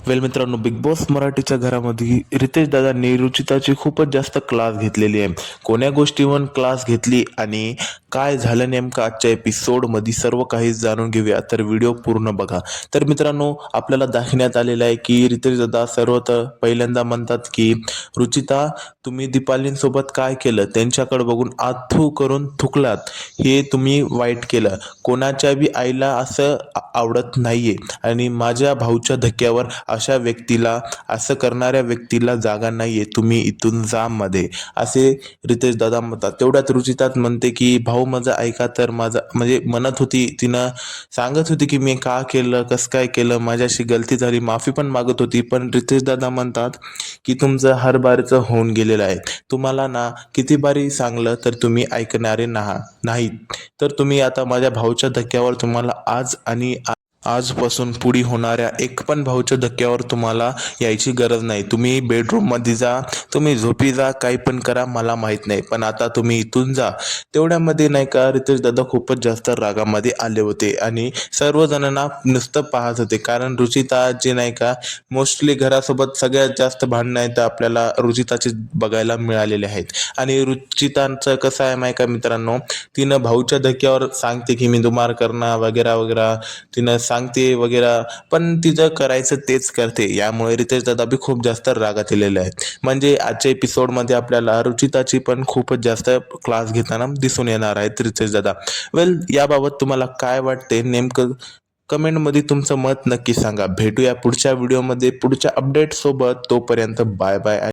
मित्रांनो, big boss मराठीच्या घरामध्ये रितेश दादांनी रुचिताची खूपच जास्त क्लास घेतलेली आहे. कोण्या गोष्टीवर क्लास घेतली आणि काय झालं नेमकं आजच्या एपिसोडमध्ये सर्व काही जाणून घेऊया, तर व्हिडिओ पूर्ण बघा. तर मित्रांनो, आपल्याला दाखवण्यात आलेलं आहे की रितेश दादा तर पहिल्यांदा म्हणतात की रुचिता, तुम्ही दीपालींसोबत काय केलं, त्यांच्याकडे बघून आथू करून थुकलात, हे तुम्ही वाईट केलं. कोणाच्या बी आईला असं आवडत नाहीये आणि माझ्या भाऊच्या धक्क्यावर अशा व्यक्तीला, असं करणाऱ्या व्यक्तीला जागा नाहीये, तुम्ही इथून जा मध्ये, असे रितेश दादा म्हणतात. तेवढ्यात रुचितात म्हणते की भाऊ माझं ऐका, तर माझा म्हणजे म्हणत होती, तिनं सांगत होती की मी का केलं, कसं काय केलं, माझ्याशी गलती झाली, माफी पण मागत होती. पण रितेश दादा म्हणतात की तुमचं हर बारीचं होऊन गेलेलं आहे. तुम्हाला ना किती बारी सांगलं तर तुम्ही ऐकणारे नाहीत. तर तुम्ही आता माझ्या भाऊच्या धक्क्यावर, तुम्हाला आज आणि आजपासून पुढे होणाऱ्या एक पण भाऊच्या धक्क्यावर तुम्हाला यायची गरज नाही. तुम्ही बेडरूममध्ये जा, तुम्ही झोपी जा, काही पण करा, मला माहीत नाही, पण आता तुम्ही इथून जा. तेवढ्यामध्ये नाही का रितेश दादा खूपच जास्त रागामध्ये आले होते आणि सर्वजणांना नुसतं पाहत होते. कारण रुचिता जे नाही का, मोस्टली घरासोबत सगळ्यात जास्त भांडणं आहेत तर आपल्याला रुचिताचे बघायला मिळालेले आहेत. आणि रुचितांचं कसं आहे माहिती का मित्रांनो, तिनं भाऊच्या धक्क्यावर सांगते की मी तुम्हार करणार वगैरे वगैरे, तिनं सांगते वगैरे, पण तिचं करायचं तेच करते. यामुळे रितेश दादा बी खूप जास्त रागात आलेले आहेत. म्हणजे आजच्या एपिसोडमध्ये आपल्याला रुचिताची पण खूपच जास्त क्लास घेताना दिसून येणार आहेत रितेश दादा. याबाबत तुम्हाला काय वाटते नेमकं, कमेंटमध्ये तुमचं मत नक्की सांगा. भेटूया पुढच्या व्हिडिओमध्ये पुढच्या अपडेट सोबत. तोपर्यंत बाय बाय.